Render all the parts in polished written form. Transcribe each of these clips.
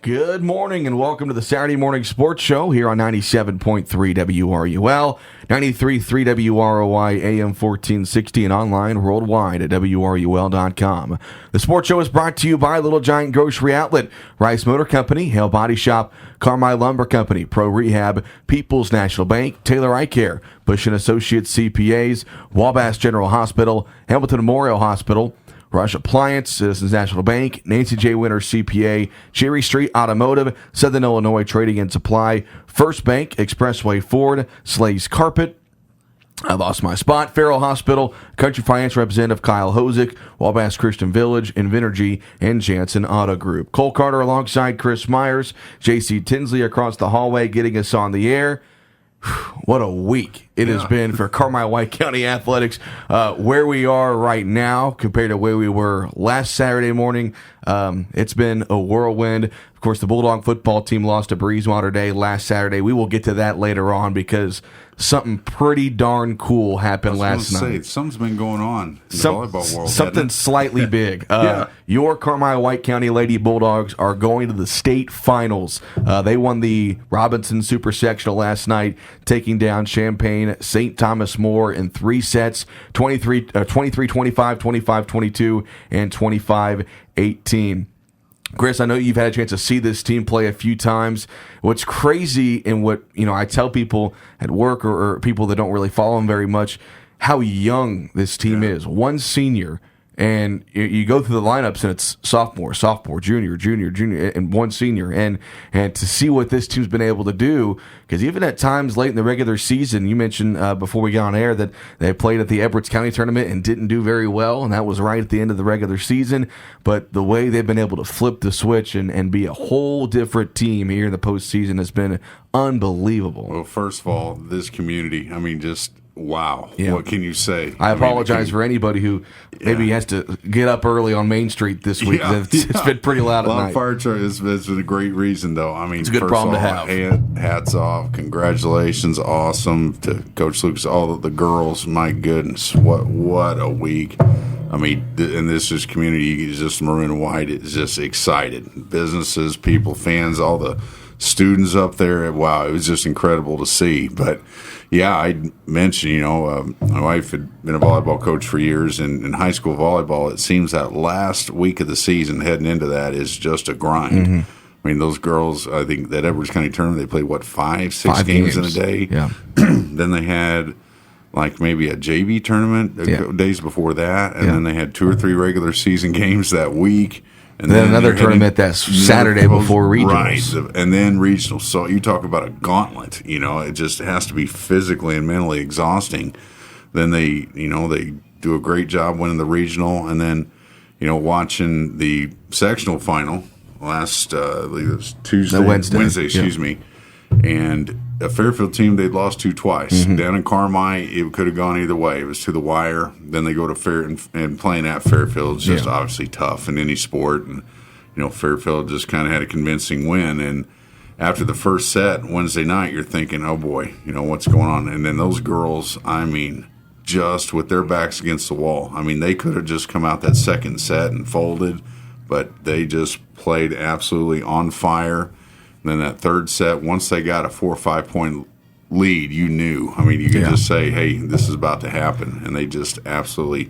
Good morning and welcome to the Saturday Morning Sports Show here on 97.3 WRUL, 93.3 WROI, AM 1460, and online worldwide at WRUL.com. The Sports Show is brought to you by Little Giant Grocery Outlet, Rice Motor Company, Hale Body Shop, Carmi-White Lumber Company, Pro Rehab, People's National Bank, Taylor Eye Care, Bush & Associates CPAs, Wabash General Hospital, Hamilton Memorial Hospital, Rush Appliance, Citizens National Bank, Nancy J. Winter CPA, Cherry Street Automotive, Southern Illinois Trading and Supply, First Bank, Expressway Ford, Slay's Carpet, I lost my spot, Farrell Hospital, Country Finance Representative Kyle Hosick, Wabash Christian Village, Invenergy, and Jansen Auto Group. Cole Carter alongside Chris Myers, J.C. Tinsley across the hallway getting us on the air. What a week it has been for Carmi-White County Athletics. Where we are right now compared to where we were last Saturday morning, it's been a whirlwind. Of course, the Bulldog football team lost to Breese Mater Dei last Saturday. We will get to that later on because something pretty darn cool happened last night. Something's been going on in the volleyball world. Something slightly big. Your Carmi-White County Lady Bulldogs are going to the state finals. They won the Robinson Super Sectional last night, taking down Champaign St. Thomas More in 3 sets, 23-25, 25-22, and 25-18. Chris, I know you've had a chance to see this team play a few times. What's crazy and what I tell people at work or people that don't really follow them very much, how young this team is. One senior, and you go through the lineups and it's sophomore, junior, and one senior. And to see what this team's been able to do, because even at times late in the regular season, you mentioned before we got on air that they played at the Edwards County Tournament and didn't do very well, and that was right at the end of the regular season. But the way they've been able to flip the switch and be a whole different team here in the postseason has been unbelievable. Well, first of all, this community, just wow. Yeah. What can you say? I apologize for anybody who maybe has to get up early on Main Street this week. It's been pretty loud at night. Fire truck is a great reason, though. It's a good problem to have. Hats off. Congratulations. Awesome to Coach Lucas, all of the girls. My goodness. What a week. And this is community, is just maroon and white. It's just excited. Businesses, people, fans, all the students up there. Wow, it was just incredible to see. But yeah, I mentioned, my wife had been a volleyball coach for years, and in high school volleyball, it seems that last week of the season heading into that is just a grind. Mm-hmm. Those girls, I think that Edwards County Tournament, they played, 5 games in a day? Yeah. Then they had maybe a JV tournament days before that, and then they had 2 or 3 regular season games that week. And then another tournament that's Saturday before regionals. Right, and then regionals. So you talk about a gauntlet. It just has to be physically and mentally exhausting. Then they do a great job winning the regional, and then, watching the sectional final last, I believe it was Wednesday, excuse me, and a Fairfield team they'd lost to twice. Mm-hmm. Down in Carmi, it could have gone either way. It was to the wire. Then they go to Fair and playing at Fairfield is just obviously tough in any sport. And Fairfield just kind of had a convincing win. And after the first set Wednesday night, you're thinking, oh boy, what's going on? And then those girls, just with their backs against the wall. They could have just come out that second set and folded, but they just played absolutely on fire. And then that third set, once they got a 4 or 5 point lead, you knew. You could just say, hey, this is about to happen. And they just absolutely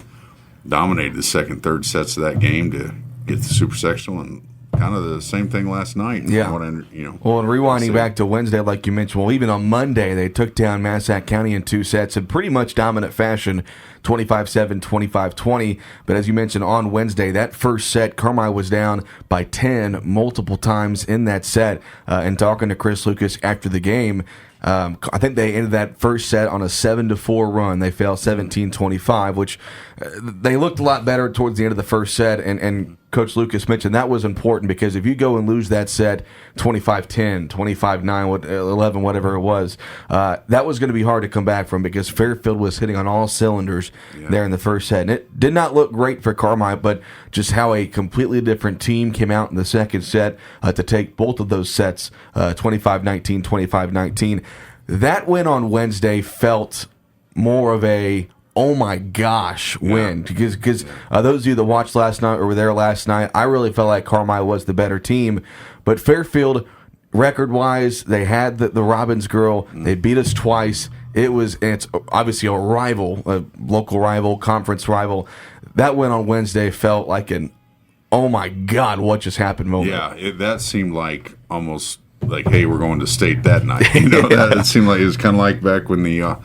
dominated the second, third sets of that game to get the Super Sectional, and kind of the same thing last night. Yeah. Well, and rewinding back to Wednesday, like you mentioned, even on Monday, they took down Massac County in 2 sets in pretty much dominant fashion, 25-7, 25-20. But as you mentioned, on Wednesday, that first set, Carmi was down by 10 multiple times in that set. And talking to Chris Lucas after the game, I think they ended that first set on a 7-4 run. They fell 17-25, which they looked a lot better towards the end of the first set. And Coach Lucas mentioned that was important because if you go and lose that set 25-10, 25-9, 11, whatever it was, that was going to be hard to come back from because Fairfield was hitting on all cylinders there in the first set. And it did not look great for Carmi, but just how a completely different team came out in the second set to take both of those sets, 25-19, 25-19. That win on Wednesday felt more of a oh my gosh win. Because those of you that watched last night or were there last night, I really felt like Carmi was the better team. But Fairfield, record-wise, they had the Robbins girl. They beat us twice. It's obviously a rival, a local rival, conference rival. That win on Wednesday felt like an, oh my God, what just happened moment. Yeah, that seemed like almost like, hey, we're going to state that night. You know, that seemed like it was kind of like back when the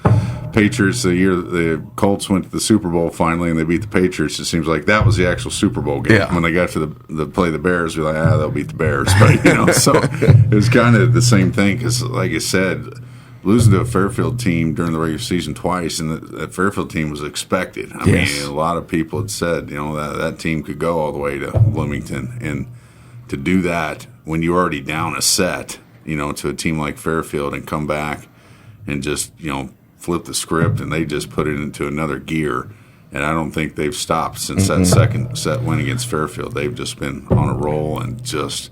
Patriots, the year the Colts went to the Super Bowl finally and they beat the Patriots. It seems like that was the actual Super Bowl game. Yeah. When they got to the play the Bears, we're like, they'll beat the Bears. But, you know, so it was kind of the same thing because, like I said, losing to a Fairfield team during the regular season twice, and that Fairfield team was expected. I mean, a lot of people had said, you know, that team could go all the way to Bloomington, and to do that when you're already down a set, you know, to a team like Fairfield and come back and just, you know, flip the script, and they just put it into another gear. And I don't think they've stopped since that second set win against Fairfield. They've just been on a roll, and just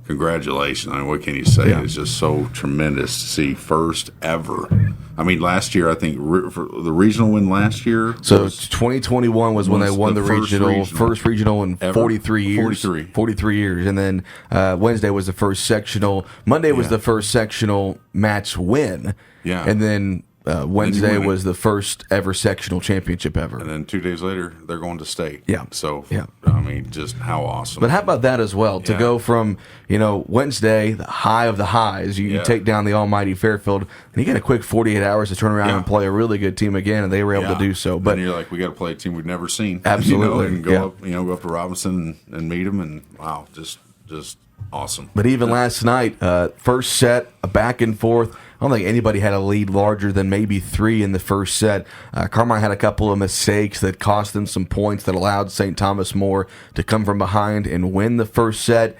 congratulations. I mean, what can you say? It's just so tremendous to see, first ever. I mean, last year, I think for the regional win last year. So 2021 was when they won the first regional in ever. 43 years. 43 years. And then Wednesday was the first sectional. Monday was the first sectional match win. Yeah. And then Wednesday was the first ever sectional championship ever. And then 2 days later, they're going to state. Yeah. So, I mean, just how awesome. But how about that as well? To go from, you know, Wednesday, the high of the highs, you take down the almighty Fairfield, and you get a quick 48 hours to turn around and play a really good team again, and they were able to do so. But and you're like, we got to play a team we've never seen. Absolutely. And go up to Robinson and meet them, and wow, just awesome. But even last night, first set, a back and forth. I don't think anybody had a lead larger than maybe 3 in the first set. Carmi had a couple of mistakes that cost them some points that allowed St. Thomas More to come from behind and win the first set.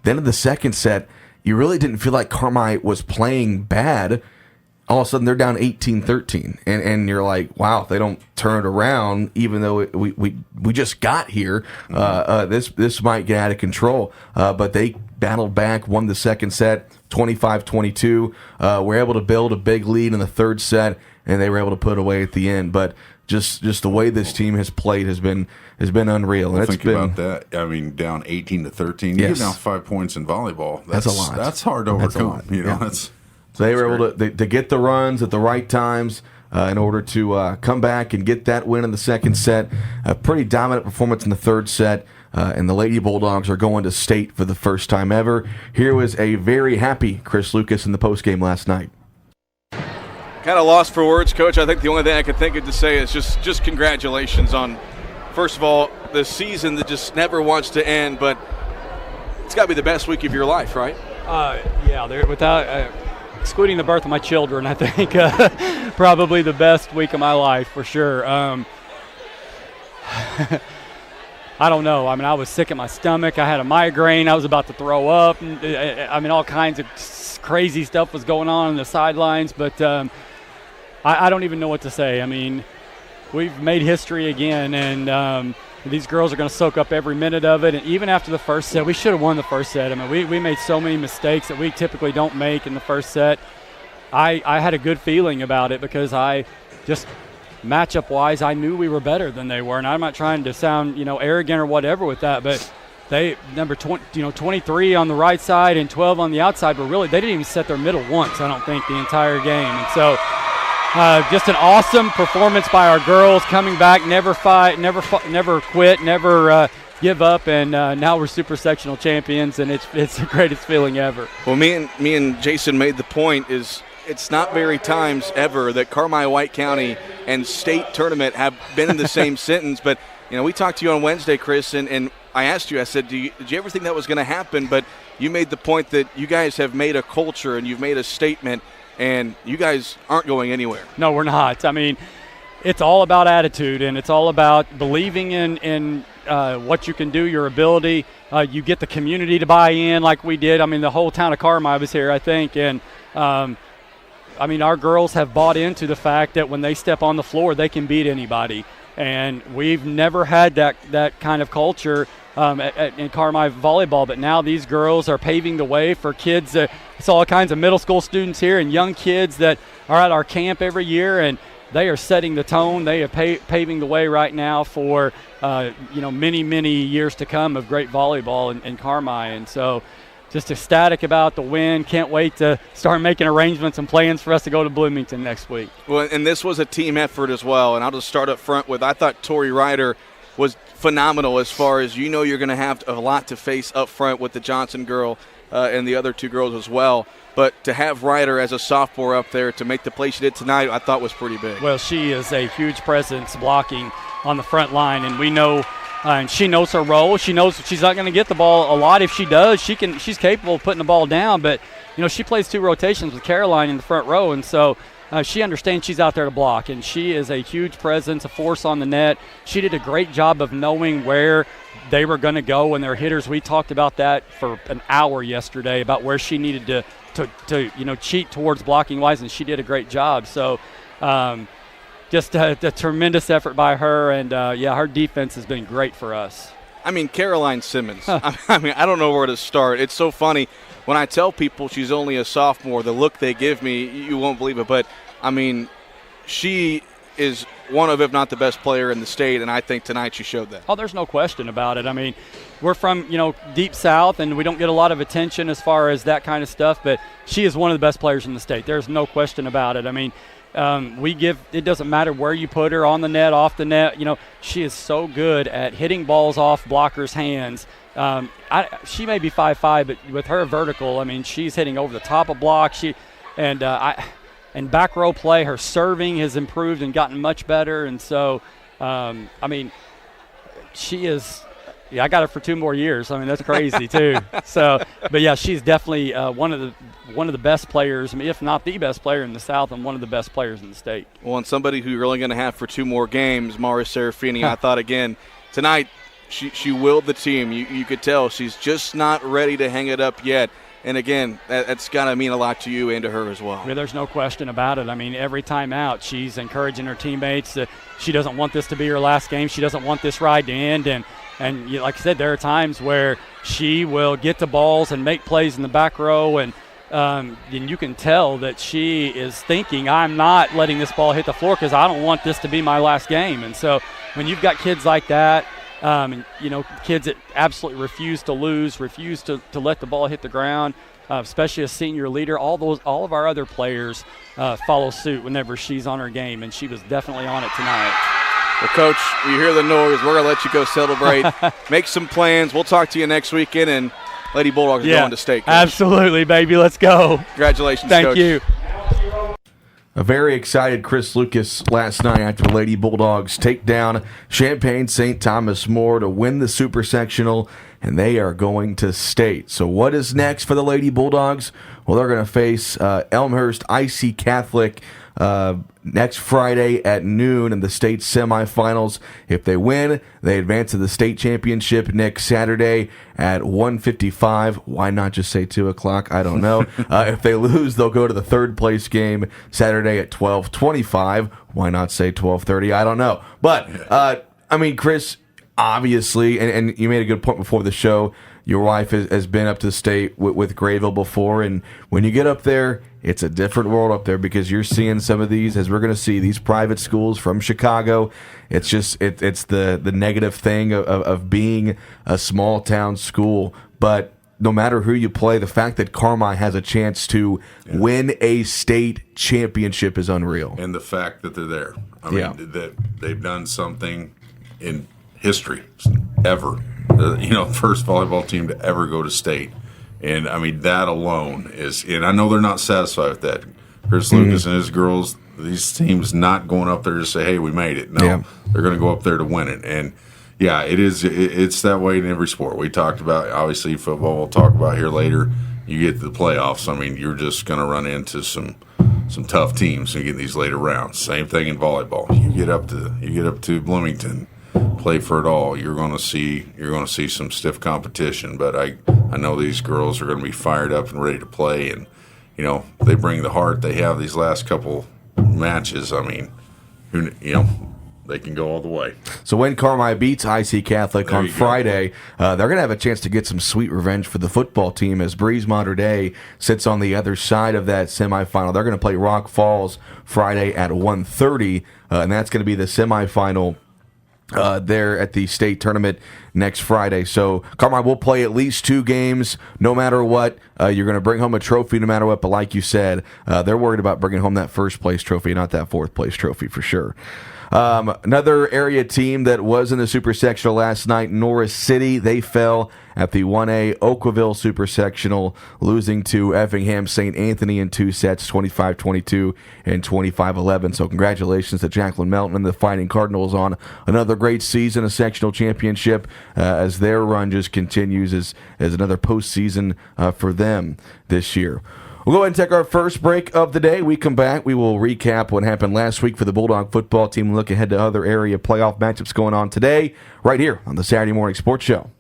Then in the second set, you really didn't feel like Carmi was playing bad. All of a sudden, they're down 18-13. And you're like, wow, if they don't turn it around, even though we just got here, this might get out of control. But they battled back, won the second set, 25-22. Were able to build a big lead in the third set, and they were able to put away at the end. But just the way this team has played has been unreal. Well, think about that. I mean, down 18-13. You're down 5 points in volleyball. That's a lot. That's hard to overcome. You know, So they were able to get the runs at the right times in order to come back and get that win in the second set. A pretty dominant performance in the third set, and the Lady Bulldogs are going to state for the first time ever. Here was a very happy Chris Lucas in the postgame last night. Kind of lost for words, Coach. I think the only thing I could think of to say is just congratulations on, first of all, the season that just never wants to end, but it's got to be the best week of your life, right? Without excluding the birth of my children, I think probably the best week of my life for sure. I don't know. I mean, I was sick at my stomach. I had a migraine. I was about to throw up. I mean, all kinds of crazy stuff was going on the sidelines, but I don't even know what to say. I mean, we've made history again, and these girls are going to soak up every minute of it. And even after the first set, we should have won the first set. I mean, we made so many mistakes that we typically don't make in the first set. I had a good feeling about it because I just matchup-wise, I knew we were better than they were. And I'm not trying to sound, arrogant or whatever with that, but they number 23 on the right side and 12 on the outside, but really they didn't even set their middle once, I don't think, the entire game. And so just an awesome performance by our girls, coming back, never quit, never give up, and now we're super sectional champions, and it's the greatest feeling ever. Well, me and Jason made the point is it's not very times ever that Carmi-White County and State Tournament have been in the same sentence, but we talked to you on Wednesday, Chris, and I asked you, I said, did you ever think that was going to happen? But you made the point that you guys have made a culture and you've made a statement, and you guys aren't going anywhere. No, we're not. I mean, it's all about attitude, and it's all about believing in what you can do, your ability. You get the community to buy in like we did. I mean, the whole town of Carmi was here, I think. And, our girls have bought into the fact that when they step on the floor, they can beat anybody. And we've never had that kind of culture in Carmi volleyball, but now these girls are paving the way for kids. It's all kinds of middle school students here and young kids that are at our camp every year, and they are setting the tone. They are paving the way right now for many, many years to come of great volleyball in Carmi. And so just ecstatic about the win. Can't wait to start making arrangements and plans for us to go to Bloomington next week. Well, and this was a team effort as well. And I'll just start up front with, I thought Tori Ryder was phenomenal as far as, you're going to have a lot to face up front with the Johnson girl and the other two girls as well. But to have Ryder as a sophomore up there to make the play she did tonight, I thought was pretty big. Well, she is a huge presence blocking on the front line, and we know and she knows her role. She knows she's not going to get the ball a lot. If she does, she's capable of putting the ball down. But, she plays 2 rotations with Caroline in the front row, and so she understands she's out there to block. And she is a huge presence, a force on the net. She did a great job of knowing where they were going to go and their hitters. We talked about that for an hour yesterday, about where she needed to cheat towards blocking wise, and she did a great job. So just a tremendous effort by her, and her defense has been great for us. I mean, Caroline Simmons. I don't know where to start. It's so funny. When I tell people she's only a sophomore, the look they give me, you won't believe it. But, I mean, she is one of, if not the best player in the state, and I think tonight she showed that. Oh, there's no question about it. I mean, we're from, deep south, and we don't get a lot of attention as far as that kind of stuff, but she is one of the best players in the state. There's no question about it. I mean, it doesn't matter where you put her, on the net, off the net. She is so good at hitting balls off blockers' hands. She may be 5'5", but with her vertical, I mean, she's hitting over the top of blocks. And back row play, her serving has improved and gotten much better. And so, she is. Yeah, I got her for 2 more years. I mean, that's crazy too. So, but yeah, she's definitely one of the best players. I mean, if not the best player in the South, and one of the best players in the state. Well, and somebody who you're only going to have for 2 more games, Mara Serafini. I thought again tonight, she willed the team. You could tell she's just not ready to hang it up yet. And again, that's got to mean a lot to you and to her as well. Yeah, there's no question about it. I mean, every time out, she's encouraging her teammates. She doesn't want this to be her last game. She doesn't want this ride to end. And like I said, there are times where she will get the balls and make plays in the back row, and you can tell that she is thinking, I'm not letting this ball hit the floor because I don't want this to be my last game. And so when you've got kids like that, kids that absolutely refuse to lose, refuse to let the ball hit the ground, especially a senior leader, all of our other players follow suit whenever she's on her game, and she was definitely on it tonight. Well, Coach, you hear the noise. We're going to let you go celebrate. Make some plans. We'll talk to you next weekend, and Lady Bulldogs are going to state. Coach. Absolutely, baby. Let's go. Congratulations, Thank Coach. you. A very excited Chris Lucas last night after the Lady Bulldogs take down Champaign St. Thomas More to win the Super Sectional, and they are going to state. So what is next for the Lady Bulldogs? Well, they're going to face Elmhurst IC Catholic next Friday at noon in the state semifinals. If they win, they advance to the state championship next Saturday at 1:55. Why not just say 2 o'clock? I don't know. If they lose, they'll go to the third place game Saturday at 12:25. Why not say 12:30? I don't know. But, Chris, obviously, and you made a good point before the show, your wife has been up to the state with Grayville before, and when you get up there, it's a different world up there because you're seeing some of these, as we're going to see, these private schools from Chicago. It's just it's the negative thing of being a small town school. But no matter who you play, the fact that Carmi has a chance to win a state championship is unreal. And the fact that they're there. I mean, that they've done something in history ever. First volleyball team to ever go to state. And, I mean, that alone is – and I know they're not satisfied with that. Chris Lucas and his girls, these teams not going up there to say, hey, we made it. No, they're going to go up there to win it. And, yeah, it's that way in every sport. We talked about, obviously, football we'll talk about here later. You get to the playoffs, I mean, you're just going to run into some tough teams and get these later rounds. Same thing in volleyball. You get up to Bloomington, play for it all. You're going to see some stiff competition, but I know these girls are going to be fired up and ready to play, and they bring the heart they have these last couple matches. I mean, they can go all the way. So when Carmi beats IC Catholic There on you go. Friday, they're going to have a chance to get some sweet revenge for the football team as Breese Mater Dei sits on the other side of that semifinal. They're going to play Rock Falls Friday at 1:30, and that's going to be the semifinal there at the state tournament next Friday. So Carmi will play at least 2 games no matter what. You're going to bring home a trophy no matter what, but like you said, they're worried about bringing home that first place trophy, not that fourth place trophy for sure. Another area team that was in the Super Sectional last night, Norris City, they fell at the 1A Oakville Super Sectional, losing to Effingham St. Anthony in 2 sets, 25-22 and 25-11. So congratulations to Jacqueline Melton and the Fighting Cardinals on another great season, a sectional championship, as their run just continues as another postseason for them this year. We'll go ahead and take our first break of the day. We come back, we will recap what happened last week for the Bulldog football team and look ahead to other area playoff matchups going on today, right here on the Saturday Morning Sports Show.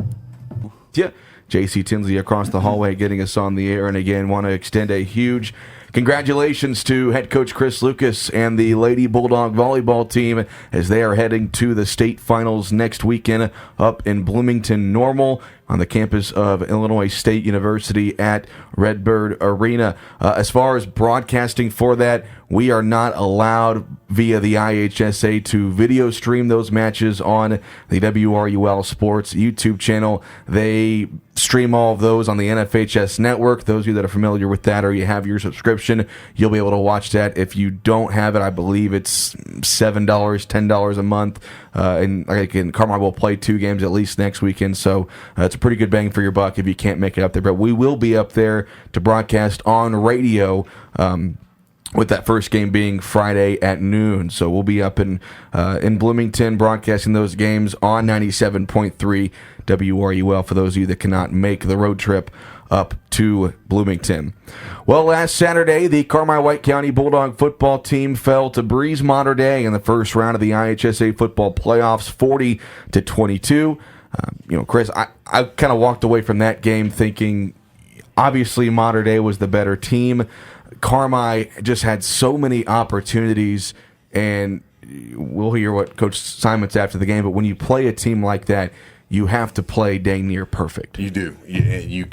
Yeah, J.C. Tinsley across the hallway getting us on the air, and again, want to extend a huge congratulations to head coach Chris Lucas and the Lady Bulldog volleyball team as they are heading to the state finals next weekend up in Bloomington Normal on the campus of Illinois State University at Redbird Arena. As far as broadcasting for that, we are not allowed via the IHSA to video stream those matches on the WRUL Sports YouTube channel. They stream all of those on the NFHS network. Those of you that are familiar with that or you have your subscription, you'll be able to watch that. If you don't have it, I believe it's $7, $10 a month. And again, Carmi will play 2 games at least next weekend, so it's a pretty good bang for your buck if you can't make it up there. But we will be up there to broadcast on radio, with that first game being Friday at noon. So we'll be up in Bloomington broadcasting those games on 97.3 WRUL for those of you that cannot make the road trip up to Bloomington. Well, last Saturday, the Carmi-White County Bulldog football team fell to Breese Mater Dei in the first round of the IHSA Football Playoffs, 40-22. Chris, I kind of walked away from that game thinking, obviously, Mater Dei was the better team. Carmi just had so many opportunities, and we'll hear what Coach Simon's after the game, but when you play a team like that, you have to play dang near perfect. You do. You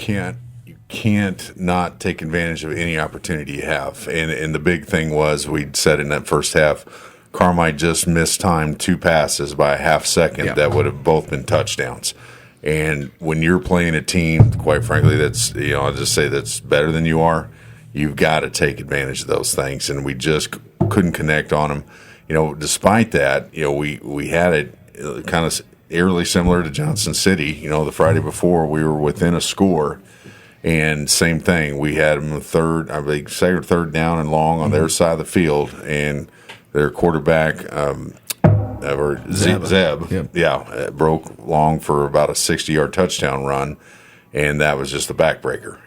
can't not take advantage of any opportunity you have. And the big thing was, we said in that first half, Carmi just mistimed 2 passes by a half second that would have both been touchdowns. And when you're playing a team, quite frankly, that's, I'll just say that's better than you are, you've got to take advantage of those things. And we just couldn't connect on them. Despite that, we had it kind of eerily similar to Johnson City. The Friday before, we were within a score. And same thing, we had them second or third down and long on their side of the field, and their quarterback, Zeb, broke long for about a 60-yard touchdown run, and that was just a backbreaker.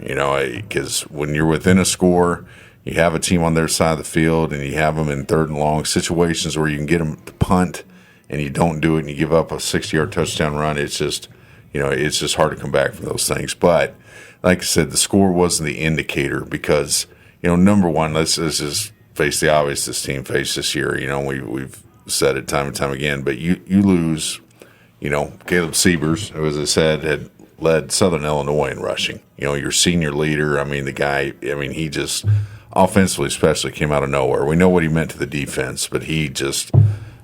Because when you're within a score, you have a team on their side of the field, and you have them in third and long situations where you can get them to punt, and you don't do it, and you give up a 60-yard touchdown run. It's just, it's just hard to come back from those things. But like I said, the score wasn't the indicator because, number one, let's just face the obvious this team faced this year. We've said it time and time again, but you lose, Caleb Siebers, who, as I said, had led Southern Illinois in rushing. Your senior leader, the guy, he just offensively especially came out of nowhere. We know what he meant to the defense, but he just,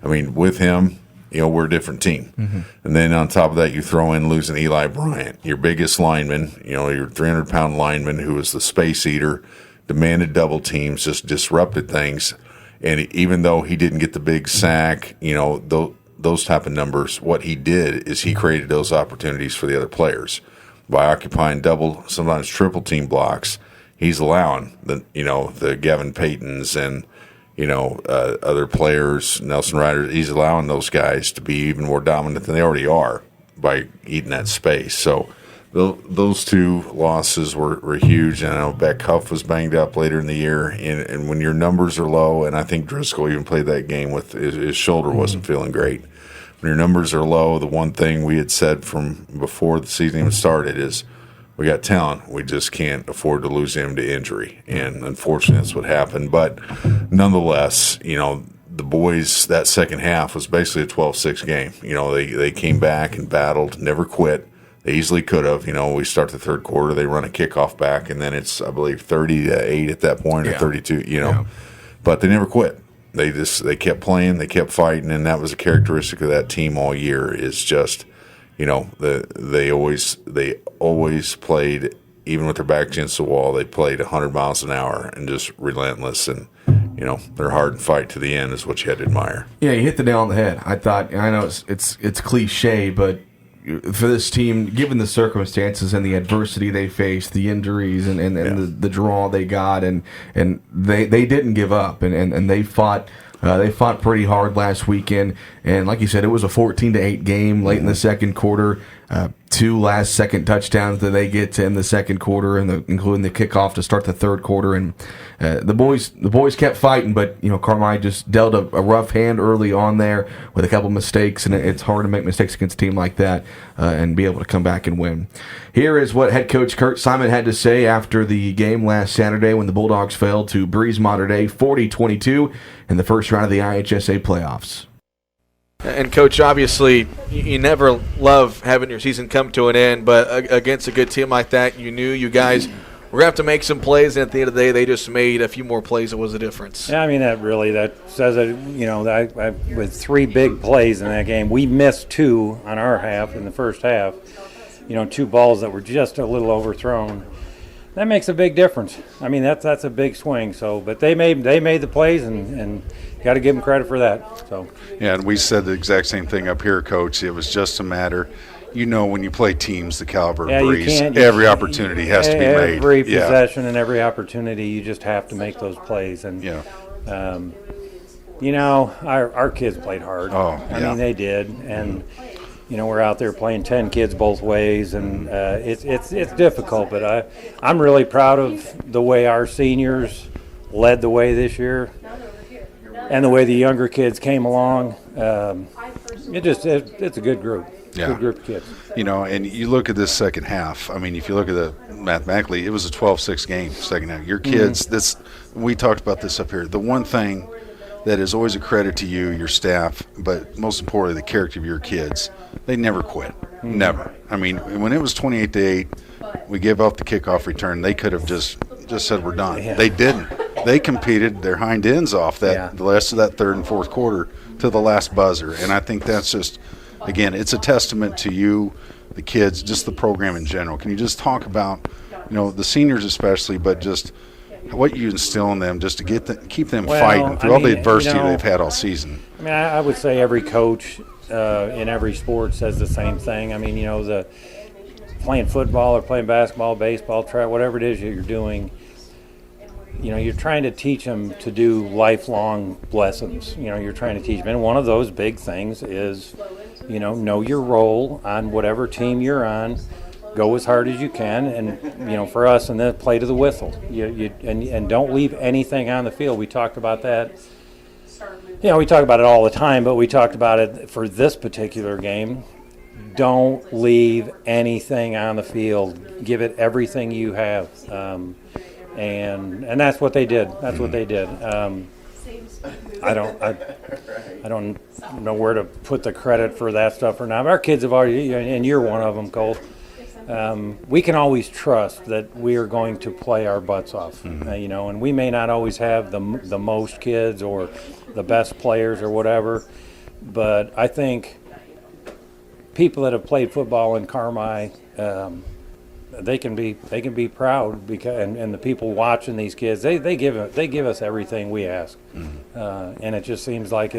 with him, we're a different team. Mm-hmm. And then on top of that, you throw in losing Eli Bryant, your biggest lineman, your 300-pound lineman who was the space eater, demanded double teams, just disrupted things. And even though he didn't get the big sack, those type of numbers, what he did is he created those opportunities for the other players. By occupying double, sometimes triple team blocks, he's allowing the Gavin Paytons and other players, Nelson Ryder, he's allowing those guys to be even more dominant than they already are by eating that space. So those 2 losses were huge. And I know Beck Huff was banged up later in the year. And when your numbers are low, and I think Driscoll even played that game with his shoulder wasn't feeling great. When your numbers are low, the one thing we had said from before the season even started is, we got talent. We just can't afford to lose him to injury. And unfortunately, that's what happened. But nonetheless, the boys, that second half was basically a 12-6 game. They came back and battled, never quit. They easily could have. We start the third quarter, they run a kickoff back, and then it's, I believe, 30-8 at that point, or 32. But they never quit. They kept playing, they kept fighting, and that was a characteristic of that team all year. Is just, they always played, even with their back against the wall. They played 100 miles an hour and just relentless, and their hard fight to the end is what you had to admire. Yeah, you hit the nail on the head. I know it's cliche, but for this team, given the circumstances and the adversity they faced, the injuries and the draw they got, and they didn't give up, and they fought pretty hard last weekend. And like you said, it was a 14-8 game late in the second quarter. 2 last-second touchdowns that they get to end the second quarter, and including the kickoff to start the third quarter. And the boys kept fighting, but Carmi just dealt a rough hand early on there with a couple mistakes, and it's hard to make mistakes against a team like that and be able to come back and win. Here is what head coach Kurt Simon had to say after the game last Saturday when the Bulldogs fell to Breese Mater Dei 40-22 in the first round of the IHSA playoffs. And, Coach, obviously, you never love having your season come to an end, but against a good team like that, you knew you guys were going to have to make some plays, and at the end of the day, they just made a few more plays that was the difference. Yeah, I mean, that says that, with 3 big plays in that game, we missed 2 on our half in the first half, 2 balls that were just a little overthrown. That makes a big difference. I mean, that's a big swing. So, but they made the plays, and got to give them credit for that. So. Yeah, and we said the exact same thing up here, Coach. It was just a matter, when you play teams the caliber of Breese, every opportunity has to be made. Every possession and every opportunity, you just have to make those plays. And our kids played hard. I mean, they did, and. We're out there playing 10 kids both ways, and it's difficult. But I'm really proud of the way our seniors led the way this year, and the way the younger kids came along. It's a good group. Yeah. Good group of kids. And you look at this second half. I mean, if you look at mathematically, it was a 12-6 game second half. Your kids, we talked about this up here. The one thing that is always a credit to you, your staff, but most importantly, the character of your kids. They never quit. Never. I mean, when it was 28-8, we gave up the kickoff return. They could have just said we're done. Yeah. They didn't. They competed their hind ends off the rest of that third and fourth quarter to the last buzzer. And I think that's just, again, it's a testament to you, the kids, just the program in general. Can you just talk about, the seniors especially, but just what you instill in them just to keep them fighting through all the adversity they've had all season? I mean, I would say every coach in every sport says the same thing. I mean, the playing football or playing basketball, baseball, track, whatever it is you're doing, you're trying to teach them to do lifelong lessons. You're trying to teach them. And one of those big things is, know your role on whatever team you're on. Go as hard as you can, and for us, and then play to the whistle. And don't leave anything on the field. We talked about that. We talk about it all the time, but we talked about it for this particular game. Don't leave anything on the field. Give it everything you have, and that's what they did. That's what they did. I don't know where to put the credit for that stuff or not. Our kids have already, and you're one of them, Cole. We can always trust that we are going to play our butts off, and we may not always have the most kids or the best players or whatever, but I think people that have played football in Carmi, they can be proud because and the people watching these kids, they give us everything we ask, and it just seems like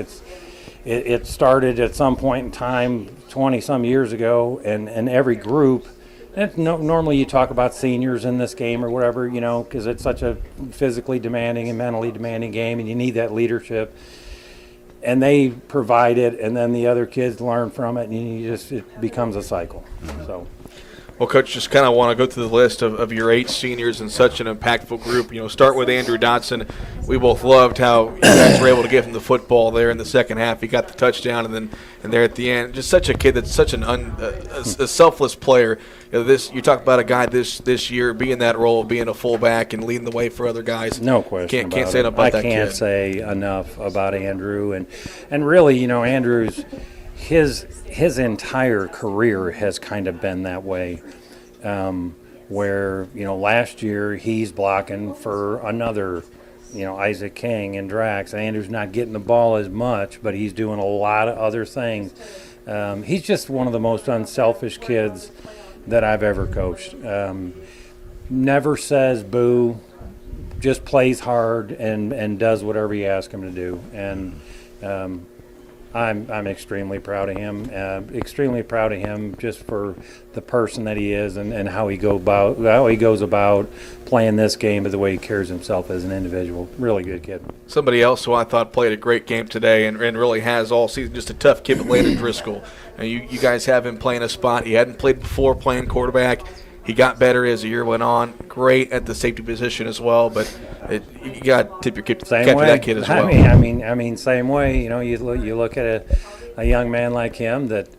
it started at some point in time 20 some years ago, and every group. Normally you talk about seniors in this game or whatever, because it's such a physically demanding and mentally demanding game, and you need that leadership. And they provide it, and then the other kids learn from it, and it becomes a cycle. So, Well, Coach, just kind of want to go through the list of your 8 seniors in such an impactful group. Start with Andrew Dotson. We both loved how you guys were able to give him the football there in the second half. He got the touchdown, and there at the end, just such a kid that's such a selfless player. You talk about a guy this year being that role, being a fullback and leading the way for other guys. No question. Can't say enough about that kid. I can't say enough about Andrew, and really, Andrew's. His entire career has kind of been that way, where last year he's blocking for another, Isaac King and Drax. Andrew's not getting the ball as much, but he's doing a lot of other things. He's just one of the most unselfish kids that I've ever coached. Never says boo, just plays hard and does whatever you ask him to do. And I'm extremely proud of him. Extremely proud of him just for the person that he is and how he goes about playing this game, but the way he carries himself as an individual. Really good kid. Somebody else who I thought played a great game today and really has all season, just a tough kid, but Landon Driscoll. And you guys have him playing a spot he hadn't played before, playing quarterback. He got better as the year went on. Great at the safety position as well, but you got to tip your cap to that kid as well. I mean, same way. You look at a young man like him that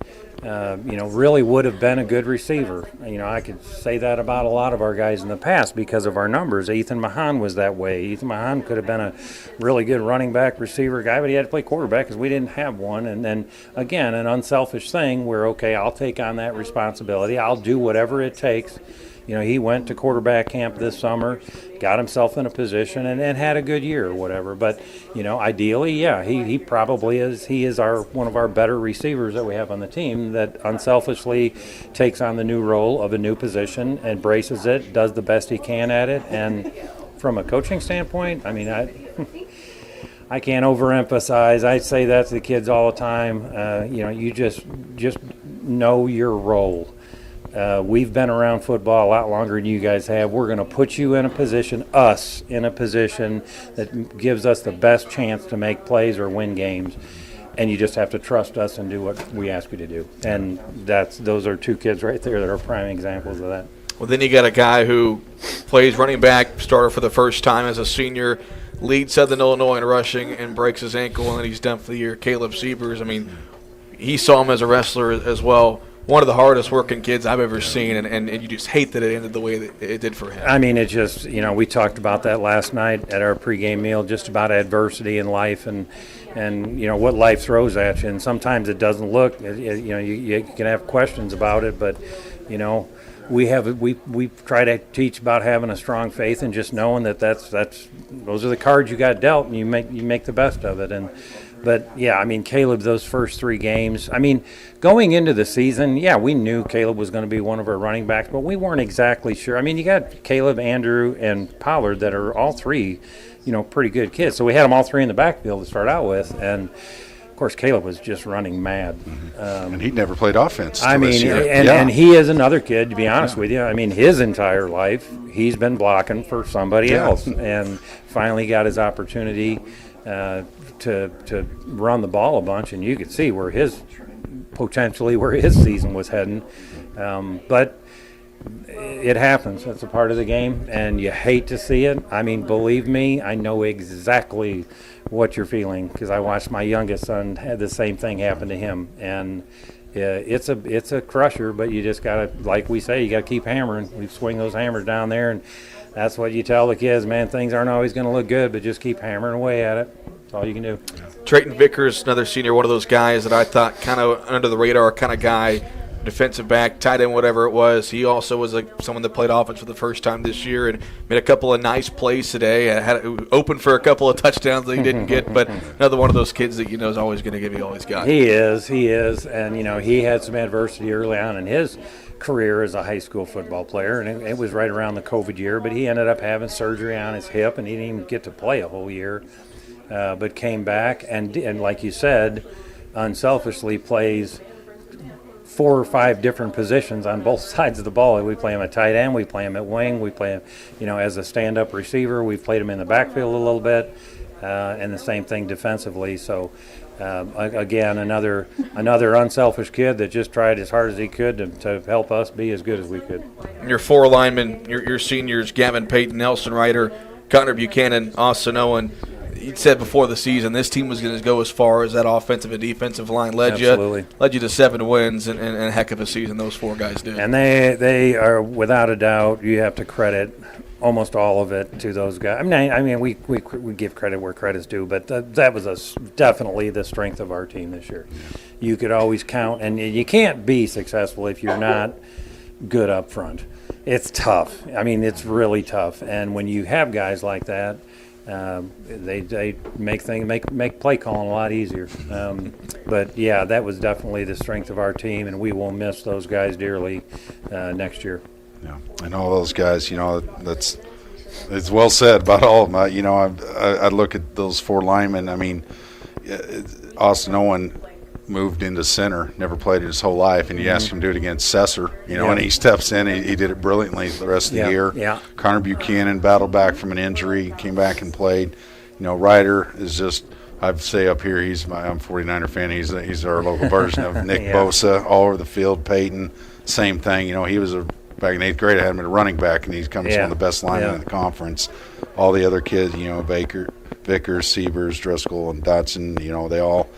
really would have been a good receiver. I could say that about a lot of our guys in the past because of our numbers. Ethan Mahan was that way. Ethan Mahan could have been a really good running back receiver guy, but he had to play quarterback because we didn't have one. And then, again, an unselfish thing where, okay, I'll take on that responsibility. I'll do whatever it takes. He went to quarterback camp this summer, got himself in a position, and had a good year or whatever. But, ideally, yeah, he probably is. He is one of our better receivers that we have on the team that unselfishly takes on the new role of a new position, embraces it, does the best he can at it. And from a coaching standpoint, I mean, I can't overemphasize. I say that to the kids all the time. You just know your role. We've been around football a lot longer than you guys have. We're going to put you in a position that gives us the best chance to make plays or win games. And you just have to trust us and do what we ask you to do. And those are 2 kids right there that are prime examples of that. Well, then you got a guy who plays running back, starter for the first time as a senior, leads Southern Illinois in rushing and breaks his ankle, and then he's done for the year. Caleb Siebers, I mean, he saw him as a wrestler as well. One of the hardest working kids I've ever seen, and you just hate that it ended the way that it did for him. I mean, it just, we talked about that last night at our pregame meal, just about adversity in life and what life throws at you. And sometimes it doesn't look, you can have questions about it, but, we try to teach about having a strong faith and just knowing that those are the cards you got dealt, and you make the best of it. But, yeah, I mean, Caleb, those first 3 games, I mean, going into the season, yeah, we knew Caleb was going to be one of our running backs, but we weren't exactly sure. I mean, you got Caleb, Andrew, and Pollard that are all 3, pretty good kids. So we had them all 3 in the backfield to start out with, and of course, Caleb was just running mad. And he'd never played offense. I mean, and he is another kid, to be honest with you. I mean, his entire life, he's been blocking for somebody else, and finally got his opportunity to run the ball a bunch, and you could see where his season was heading. But it happens. That's a part of the game, and you hate to see it. I mean, believe me, I know exactly what you're feeling because I watched my youngest son had the same thing happen to him, and it's a crusher. But you just gotta, like we say, you gotta keep hammering. We swing those hammers down there, and that's what you tell the kids, man. Things aren't always going to look good, but just keep hammering away at it. That's all you can do. Trayton Vickers, another senior, one of those guys that I thought kind of under the radar kind of guy, defensive back, tight end, whatever it was. He also was someone that played offense for the first time this year and made a couple of nice plays today. Had open for a couple of touchdowns that he didn't get, but another one of those kids that is always going to give you all he's got. He is, and he had some adversity early on in his career as a high school football player, and it was right around the COVID year, but he ended up having surgery on his hip, and he didn't even get to play a whole year, but came back and like you said, unselfishly plays 4 or 5 different positions on both sides of the ball. We play him at tight end, we play him at wing, we play him, as a stand-up receiver. We've played him in the backfield a little bit. and the same thing defensively. So, again, another unselfish kid that just tried as hard as he could to help us be as good as we could. Your four linemen, your seniors, Gavin Payton, Nelson Ryder, Connor Buchanan, Austin Owen. You said before the season this team was going to go as far as that offensive and defensive line led you to 7 wins and a heck of a season those 4 guys did. And they are, without a doubt, you have to credit almost all of it to those guys. I mean, we give credit where credit's due, but that was definitely the strength of our team this year. You could always count, and you can't be successful if you're not good up front. It's tough. I mean, it's really tough. And when you have guys like that, they make play calling a lot easier. But yeah, that was definitely the strength of our team, and we will miss those guys dearly next year. Yeah, and all those guys, it's well said about all of them. I look at those 4 linemen. I mean, Austin Owen moved into center, never played it his whole life, and you ask him to do it against Sesser, and he steps in, he did it brilliantly the rest of the year. Yeah. Connor Buchanan battled back from an injury, came back and played. Ryder is just, I'd say up here, I'm a 49er fan, he's our local version of Nick Bosa, all over the field. Peyton, same thing. He was back in 8th grade, I had him at a running back, and he's come as one of the best linemen in the conference. All the other kids, Baker, Vickers, Sievers, Driscoll, and Dotson, they all,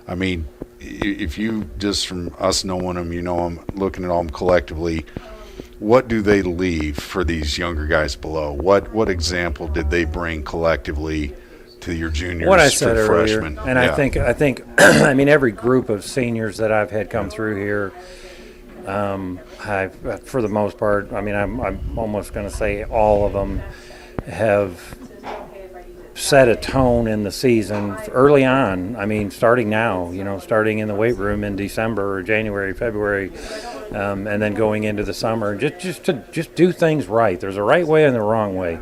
I mean, if you just from us knowing them, looking at all them collectively, what do they leave for these younger guys below? What example did they bring collectively to your juniors? What I said earlier, freshmen? And I think I mean, every group of seniors that I've had come through here, for the most part, I mean, I'm almost going to say all of them have set a tone in the season early on. I mean, starting now, starting in the weight room in December or January, February, and then going into the summer, just do things right. There's a right way and a wrong way,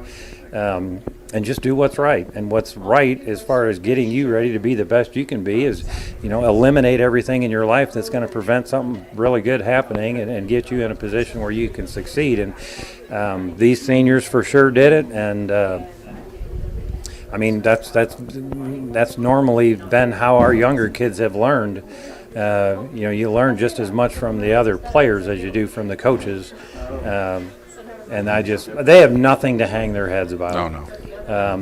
and just do what's right. And what's right as far as getting you ready to be the best you can be is, eliminate everything in your life that's going to prevent something really good happening and get you in a position where you can succeed. And these seniors for sure did it, and I mean, that's normally been how our younger kids have learned. You learn just as much from the other players as you do from the coaches. And they have nothing to hang their heads about. Oh, no.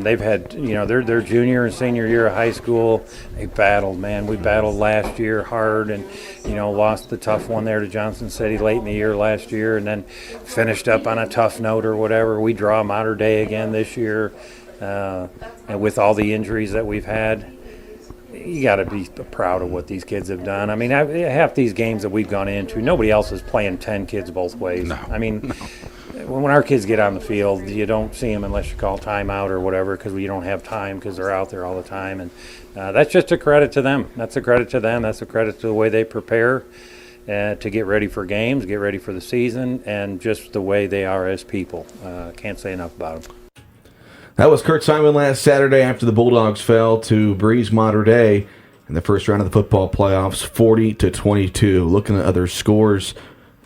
They've had, their junior and senior year of high school, they battled, man. We battled last year hard and, lost the tough one there to Johnson City late in the year last year, and then finished up on a tough note or whatever. We draw Mater Dei again this year. And with all the injuries that we've had, you got to be proud of what these kids have done. I mean, half these games that we've gone into, nobody else is playing 10 kids both ways. No. I mean, when our kids get on the field, you don't see them unless you call timeout or whatever, because we don't have time because they're out there all the time. And that's just a credit to them. That's a credit to them. That's a credit to the way they prepare to get ready for games, get ready for the season, and just the way they are as people. Can't say enough about them. That was Kurt Simon last Saturday after the Bulldogs fell to Breese Mater Dei in the first round of the football playoffs, 40-22. Looking at other scores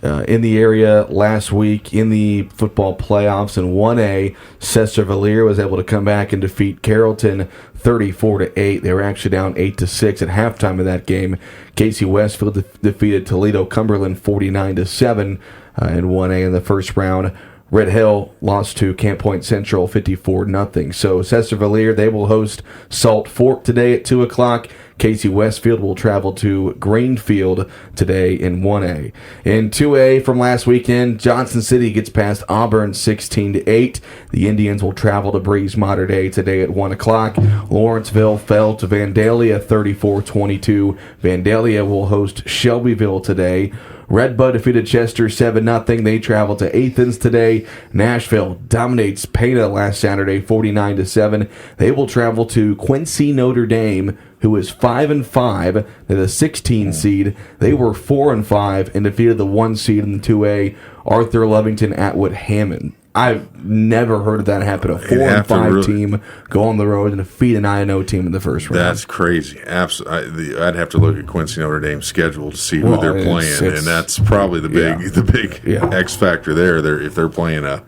in the area last week in the football playoffs in 1A, Cesar-Valier was able to come back and defeat Carrollton 34-8. They were actually down 8-6 at halftime of that game. Casey Westfield defeated Toledo Cumberland 49-7 in 1A in the first round. Red Hill lost to Camp Point Central 54-0. So Cesar-Valier, they will host Salt Fork today at 2 o'clock. Casey Westfield will travel to Greenfield today in 1A. In 2A from last weekend, Johnson City gets past Auburn 16-8. The Indians will travel to Breese Mater Dei today at 1 o'clock. Lawrenceville fell to Vandalia 34-22. Vandalia will host Shelbyville today. Red Bud defeated Chester 7-0. They travel to Athens today. Nashville dominates Pana last Saturday 49-7. They will travel to Quincy Notre Dame, who is 5-5. They're the 16 seed. They were 4-5 and defeated the 1 seed in the 2A, Arthur Lovington Atwood Hammond. I've never heard of that happen. A 4-5 team go on the road and defeat an I-0 team in the first round. That's crazy. Absolutely, I'd have to look at Quincy Notre Dame's schedule to see who they're playing, and that's probably the big X factor there. If they're playing a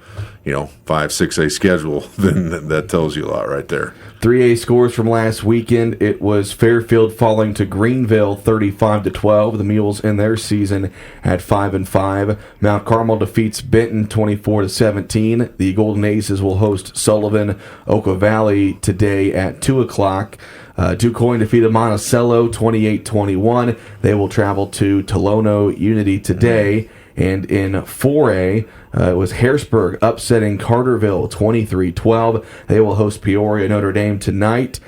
5, 6A schedule, then that tells you a lot right there. 3A scores from last weekend. It was Fairfield falling to Greenville 35-12. The Mules in their season at 5-5. Mount Carmel defeats Benton 24-17. The Golden Aces will host Sullivan Oka Valley today at 2:00. DuQuoin defeated Monticello 28-21. They will travel to Tolono Unity today. And in 4A, it was Harrisburg upsetting Carterville 23-12. They will host Peoria Notre Dame tonight.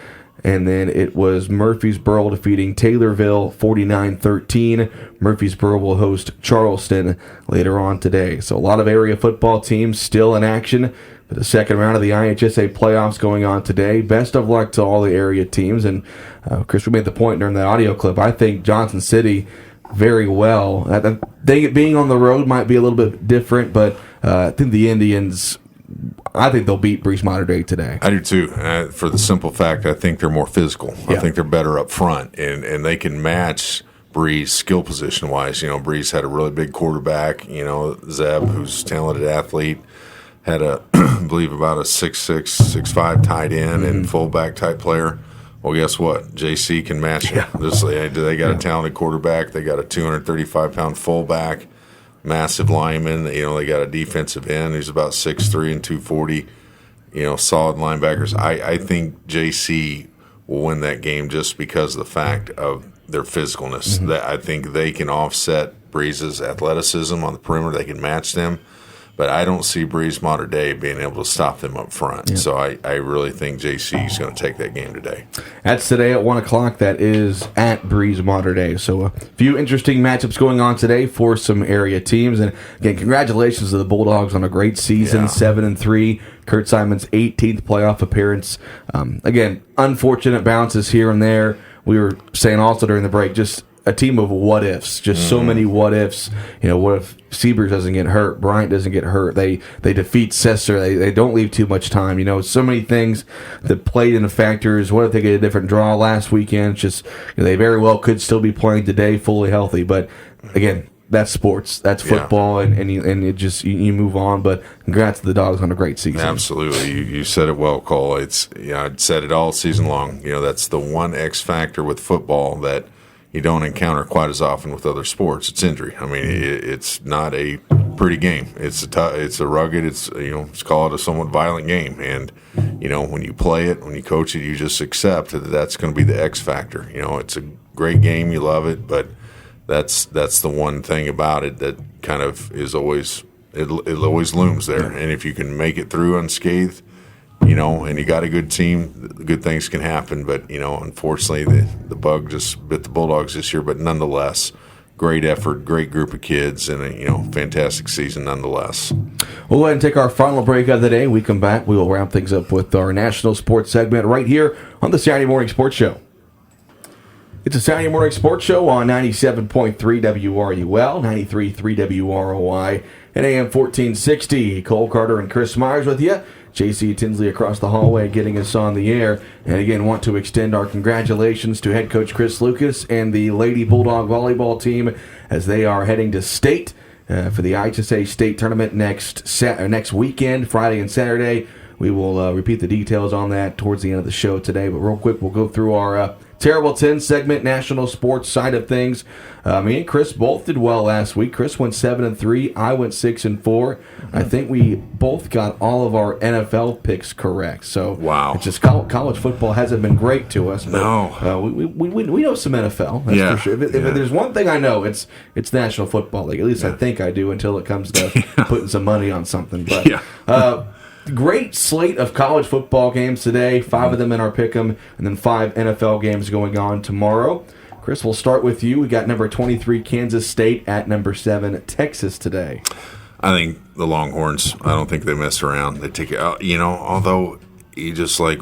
And then it was Murfreesboro defeating Taylorville 49-13. Murfreesboro will host Charleston later on today. So a lot of area football teams still in action for the second round of the IHSA playoffs going on today. Best of luck to all the area teams. And Chris, we made the point during the audio clip. I think Johnson City very well. They being on the road might be a little bit different, but I think the Indians, I think they'll beat Breese Mater Dei today. I do too, for the simple fact I think they're more physical. Yeah. I think they're better up front, and they can match Breese skill position wise. Breese had a really big quarterback. Zeb, who's a talented athlete, had I believe about a 6'6", 6'5" tight end and fullback type player. Well, guess what? JC can match it. Yeah. They got a talented quarterback. They got a 235-pound fullback, massive lineman. They got a defensive end who's about 6'3" and 240. Solid linebackers. I think JC will win that game just because of the fact of their physicalness. That I think they can offset Breeze's athleticism on the perimeter. They can match them. But I don't see Breese Mater Dei being able to stop them up front. Yeah. So I really think JC is going to take that game today. That's today at 1 o'clock. That is at Breese Mater Dei. So a few interesting matchups going on today for some area teams. And again, congratulations to the Bulldogs on a great season, 7-3. Kurt Simon's 18th playoff appearance. Again, unfortunate bounces here and there. We were saying also during the break, just a team of what ifs, just so many what ifs. What if Seabreeze doesn't get hurt, Bryant doesn't get hurt, they defeat Sesser, they don't leave too much time. So many things that played into factors. What if they get a different draw last weekend? It's just they very well could still be playing today fully healthy. But again, that's sports, that's football, and it just you move on. But congrats to the Dogs on a great season. Absolutely, you said it well, Cole. It's I'd said it all season long. That's the one X factor with football that you don't encounter quite as often with other sports. It's injury. I mean, it's not a pretty game. It's a rugged. Let's call it a somewhat violent game. And when you play it, when you coach it, you just accept that that's going to be the X factor. It's a great game. You love it, but that's the one thing about it that kind of is always it always looms there. And if you can make it through unscathed, and you got a good team, good things can happen. But, unfortunately, the bug just bit the Bulldogs this year. But nonetheless, great effort, great group of kids, and a fantastic season nonetheless. We'll go ahead and take our final break of the day. When we come back, we will wrap things up with our national sports segment right here on the Saturday Morning Sports Show. It's a Saturday Morning Sports Show on 97.3 WRUL, 93.3 WROI, and AM 1460. Cole Carter and Chris Myers with you. JC Tinsley across the hallway getting us on the air. And again, want to extend our congratulations to head coach Chris Lucas and the Lady Bulldog volleyball team as they are heading to state for the IHSA State Tournament next weekend, Friday and Saturday. We will repeat the details on that towards the end of the show today. But real quick, we'll go through our Terrible 10 segment, national sports side of things. Me and Chris both did well last week. Chris went 7-3. I went 6-4. I think we both got all of our NFL picks correct. So wow, it's just college football hasn't been great to us. But, no, we know some NFL. That's for sure. If there's one thing I know, it's National Football League. At least I think I do until it comes to putting some money on something. But great slate of college football games today. 5 of them in our pick'em, and then 5 NFL games going on tomorrow. Chris, we'll start with you. We got number 23 Kansas State at number 7 Texas today. I think the Longhorns, I don't think they mess around. They take it out, although you just like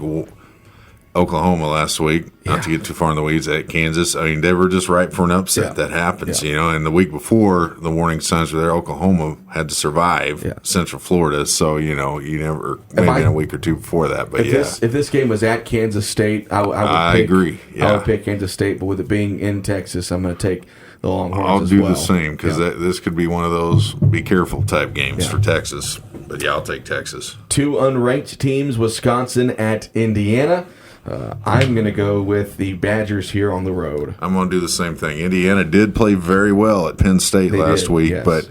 Oklahoma last week, not to get too far in the weeds, at Kansas. I mean, they were just ripe for an upset. That happens, and the week before, the warning signs were there. Oklahoma had to survive Central Florida, so, you never, maybe a week or two before that. But if this game was at Kansas State, I would agree. Yeah. I would pick Kansas State, but with it being in Texas, I'm going to take the Longhorns I'll as do well. the same because this could be one of those be careful type games for Texas. But I'll take Texas. 2 unranked teams, Wisconsin at Indiana. I'm going to go with the Badgers here on the road. I'm going to do the same thing. Indiana did play very well at Penn State last week, yes. but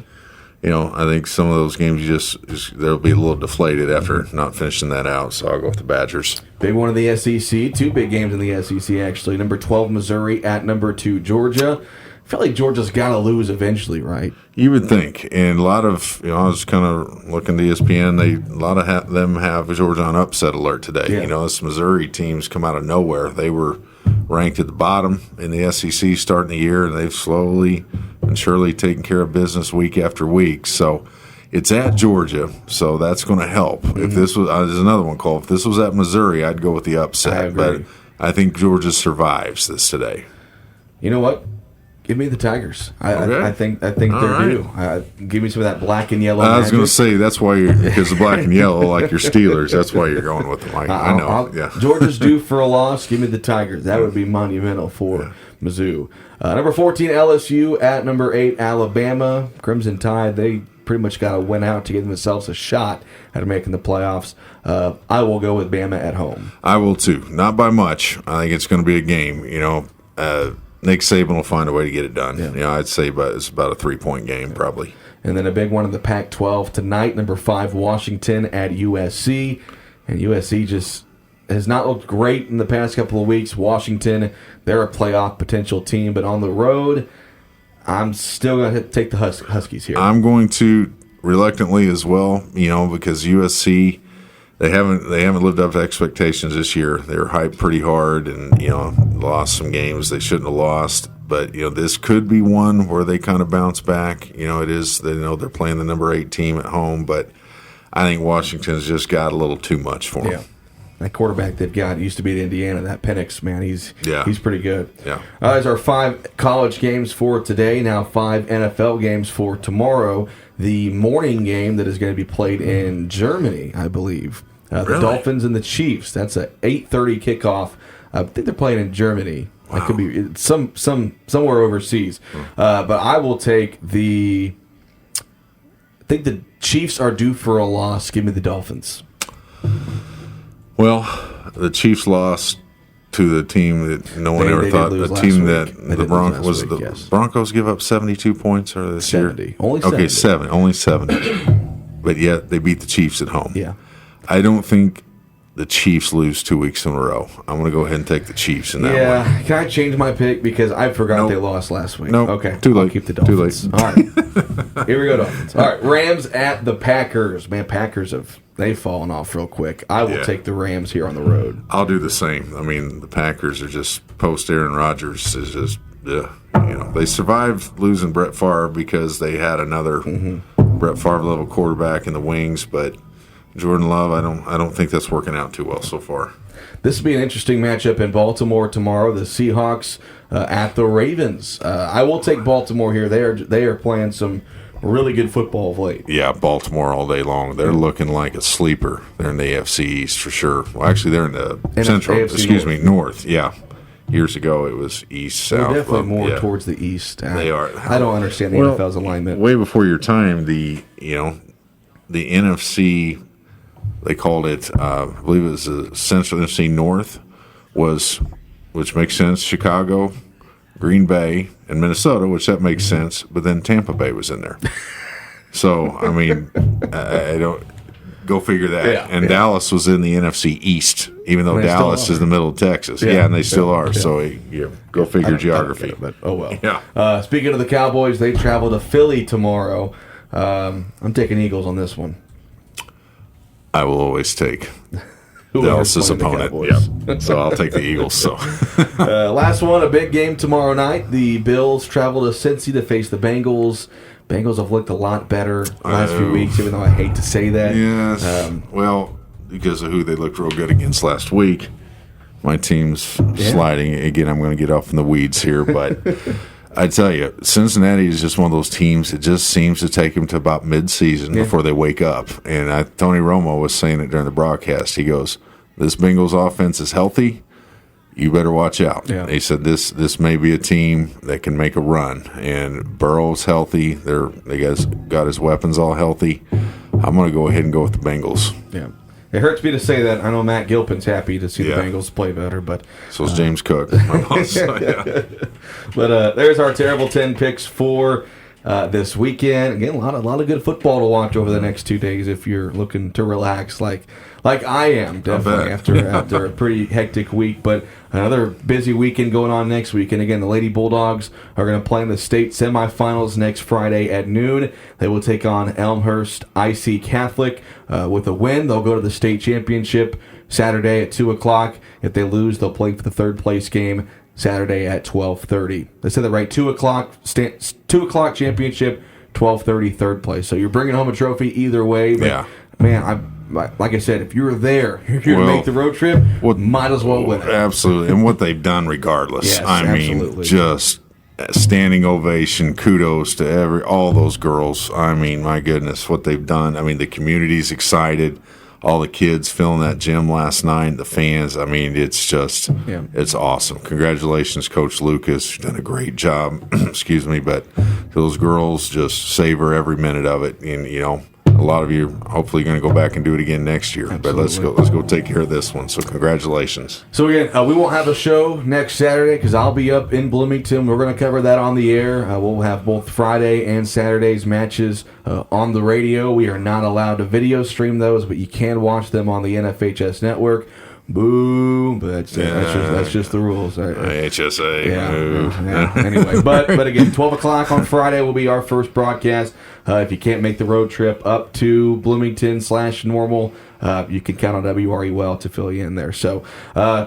I think some of those games they'll be a little deflated after not finishing that out. So I'll go with the Badgers. Big one in the SEC. 2 big games in the SEC, actually. Number 12, Missouri at number 2, Georgia. I feel like Georgia's got to lose eventually, right? You would think. And a lot of, I was kind of looking at ESPN, a lot of them have Georgia on upset alert today. Yeah. This Missouri team's come out of nowhere. They were ranked at the bottom in the SEC starting the year, and they've slowly and surely taken care of business week after week. So it's at Georgia, so that's going to help. If this was, there's another one, Cole. If this was at Missouri, I'd go with the upset. I agree. But I think Georgia survives this today. You know what? Give me the Tigers. Okay. I think they're due. Give me some of that black and yellow. I was going to magic. say that's why because the black and yellow, like your Steelers, that's why you're going with them. I know. Yeah. Georgia's due for a loss. Give me the Tigers. That would be monumental for Mizzou. Number 14, LSU at number 8, Alabama. Crimson Tide, they pretty much got to win out to give themselves a shot at making the playoffs. I will go with Bama at home. I will too. Not by much. I think it's going to be a game. Nick Saban will find a way to get it done. Yeah. I'd say it's about a 3-point game probably. And then a big one in the Pac-12 tonight, number 5, Washington at USC. And USC just has not looked great in the past couple of weeks. Washington, they're a playoff potential team, but on the road, I'm still going to take the Huskies here. I'm going to reluctantly as well, because USC they haven't lived up to expectations this year. They were hyped pretty hard and lost some games they shouldn't have lost. But this could be one where they kind of bounce back. It is they're playing the number 8 team at home, but I think Washington's just got a little too much for them. Yeah. That quarterback they've got used to be at Indiana. That Penix, man, he's pretty good. Yeah. There's our 5 college games for today. Now 5 NFL games for tomorrow. The morning game that is going to be played in Germany, I believe. The Really? Dolphins and the Chiefs. That's a 8:30 kickoff. I think they're playing in Germany. Wow. It could be somewhere overseas. But I will take the. I think the Chiefs are due for a loss. Give me the Dolphins. Well, the Chiefs lost to the team that no one ever they thought. did lose A last team week. that They the did lose Broncos last was week, the yes. Broncos give up 72 points or this 70. year. Only Okay, 70. only 70. But yet they beat the Chiefs at home. Yeah. I don't think the Chiefs lose 2 weeks in a row. I'm going to go ahead and take the Chiefs in that one. Yeah, can I change my pick because I forgot Nope. they lost last week? Nope. Okay, Too late. I'll keep the Too Dolphins. late. All right, here we go, Dolphins. All right, Rams at the Packers. Man, Packers they've fallen off real quick. I will take the Rams here on the road. I'll do the same. I mean, the Packers are just post Aaron Rodgers is just they survived losing Brett Favre because they had another Brett Favre level quarterback in the wings, but Jordan Love, I don't think that's working out too well so far. This will be an interesting matchup in Baltimore tomorrow. The Seahawks at the Ravens. I will take Baltimore here. They are playing some really good football of late. Yeah, Baltimore all day long. They're looking like a sleeper. They're in the AFC East for sure. Well, actually, they're in the AFC North. Yeah. Years ago, it was East, South. They're definitely more towards the East. They are. I don't understand the NFL's alignment. Way before your time, the NFC, they called it, I believe it was the Central NFC North, which makes sense, Chicago, Green Bay, and Minnesota, which that makes sense, but then Tampa Bay was in there. So, I mean, I don't go figure that. Yeah, and Dallas was in the NFC East, even though And they still Dallas are. is the middle of Texas. Yeah. Yeah, and they still are. Yeah. So, go figure geography. I don't get it, but oh well. Yeah. Speaking of the Cowboys, they travel to Philly tomorrow. I'm taking Eagles on this one. I will always take Whoever's Dallas's playing the opponent. Cowboys. Yeah. So I'll take the Eagles. So Last one, a big game tomorrow night. The Bills travel to Cincy to face the Bengals. Bengals have looked a lot better last few weeks, even though I hate to say that. yes, well, because of who they looked real good against last week, my team's sliding again. I'm going to get off in the weeds here, but I tell you, Cincinnati is just one of those teams. It just seems to take them to about mid-season before they wake up. And Tony Romo was saying it during the broadcast. He goes, "This Bengals offense is healthy. you better watch out. Yeah. They said this may be a team that can make a run. And Burrow's healthy. They got his weapons all healthy. I'm going to go ahead and go with the Bengals. Yeah. It hurts me to say that. I know Matt Gilpin's happy to see Yeah. the Bengals play better, but So is James Cook. My boss. So, yeah. But there's our terrible 10 picks for this weekend. Again, a lot of good football to watch over the next 2 days if you're looking to relax like I am, definitely, after a pretty hectic week. But another busy weekend going on next week. And again, the Lady Bulldogs are going to play in the state semifinals next Friday at noon. They will take on Elmhurst IC Catholic. With a win, they'll go to the state championship Saturday at 2 o'clock. If they lose, they'll play for the third place game Saturday at 12:30. They said that right, 2 o'clock championship, 12:30 third place. So you're bringing home a trophy either way. But Yeah. man, like I said, if you're there, if you're to make the road trip, might as well win it. Absolutely. And what they've done regardless. Yes, I absolutely. mean, just standing ovation, kudos to all those girls. I mean, my goodness, what they've done. I mean, the community's excited. All the kids filling that gym last night, the fans. I mean, it's just, it's awesome. Congratulations, Coach Lucas. You've done a great job. Excuse me, but those girls just savor every minute of it. And, you know, a lot of you hopefully going to go back and do it again next year. Absolutely. But let's go take care of this one. So congratulations. So again, we won't have a show next Saturday because I'll be up in Bloomington. We're going to cover that on the air. We'll have both Friday and Saturday's matches on the radio. We are not allowed to video stream those, but you can watch them on the NFHS network. Boo! But that's just the rules. IHSA. Yeah. Anyway, but again, 12 o'clock on Friday will be our first broadcast. If you can't make the road trip up to Bloomington/Normal, you can count on WRUL to fill you in there. So,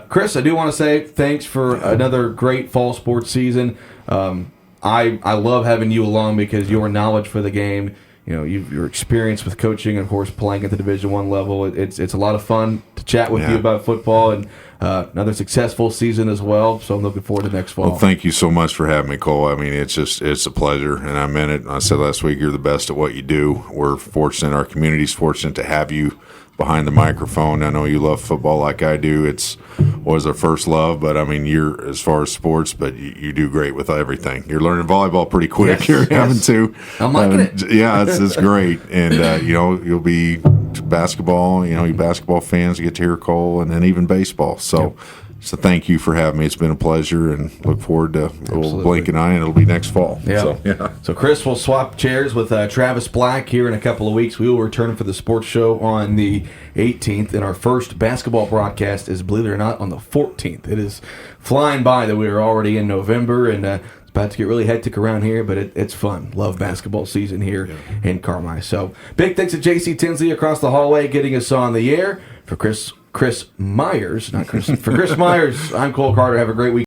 Chris, I do want to say thanks for another great fall sports season. I love having you along because your knowledge for the game, you know, your experience with coaching and, of course, playing at the Division I level. It's a lot of fun to chat with you about football, and another successful season as well. So I'm looking forward to next fall. Well, thank you so much for having me, Cole. I mean, it's a pleasure, and I meant it. I said last week, you're the best at what you do. We're fortunate, our community's fortunate to have you behind the microphone. I know you love football like I do. It was our first love, but I mean, you're as far as sports, but you do great with everything. You're learning volleyball pretty quick. Yes, You're having to. I'm liking it. Yeah, it's great, and you know, you'll be basketball. You know, you basketball fans get to hear Cole, and then even baseball. So thank you for having me. It's been a pleasure, and look forward to we'll blink an eye, and it'll be next fall. Yeah. So Chris will swap chairs with Travis Black here in a couple of weeks. We will return for the sports show on the 18th, and our first basketball broadcast is, believe it or not, on the 14th. It is flying by that we are already in November, and it's about to get really hectic around here, but it's fun. Love basketball season here in Carmi. So big thanks to JC Tinsley across the hallway getting us on the air. For Chris Myers, not Chris. For Chris Myers, I'm Cole Carter. Have a great week.